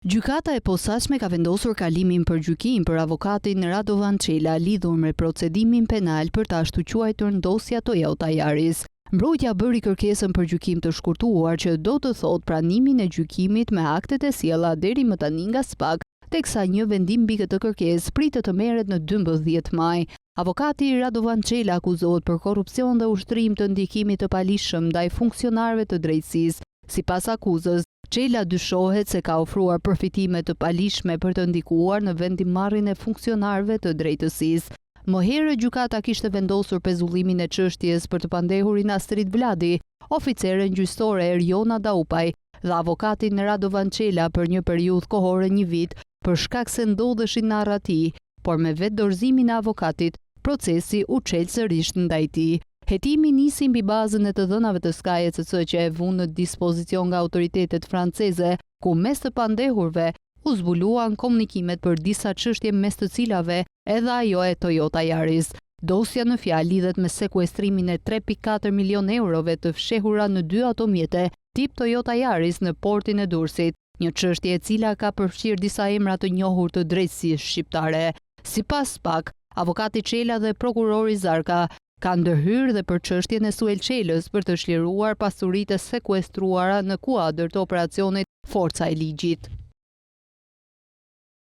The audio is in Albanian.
Gjykata e posaçme ka vendosur kalimin për gjykim për avokatin Radovan Çela lidhur me procedimin penal për ta shtuquajtur ndosja Toyota Yaris. Mbrojtja bëri kërkesën për gjykim të shkurtuar që do të thotë pranimin e gjykimit me aktet e sjella deri më tani nga SPAK, teksa një vendim mbi këtë kërkesë pritet të merret në 12 maj. Avokati Radovan Çela akuzohet për korrupsion dhe ushtrim të ndikimit të palishëm ndaj funksionarëve të drejtësisë. Sipas akuzës, Çela dyshohet se ka ofruar përfitime të palishme për të ndikuar në vendimmarrjen e funksionarëve të drejtësisë. Më herët gjykata kishte vendosur pezullimin e çështjes për të pandehurin Astrid Vladi, oficeren gjyqësore Erjona Daupaj dhe avokatin Radovan Çela për një periudhë kohore 1 vit për shkak se ndodheshin në arrati, por me vetë dorëzimin e avokatit, procesi u çel sërish ndaj tij. Hetimi nisi mbi bazën e të dhënave të Sky ECC që e vënë në dispozicion nga autoritetet franceze, ku mes të pandehurve u zbuluan komunikimet për disa çështje mes të cilave edhe ajo e Toyota Yaris. Dosja në fjalë lidhet me sekuestrimin e 3.4 milion eurove të fshehura në 2 automjete tip Toyota Yaris në portin e Durrësit, një çështje e cila ka përfshirë disa emra të njohur të drejtësisë shqiptare. Sipas SPAK, avokati Çela dhe prokurori Zarka kanë ndërhyrë dhe për çështjen e Suel Çelës për të shliruar pasuritë e sekuestruara në kuadër të operacionit Forca e Ligjit.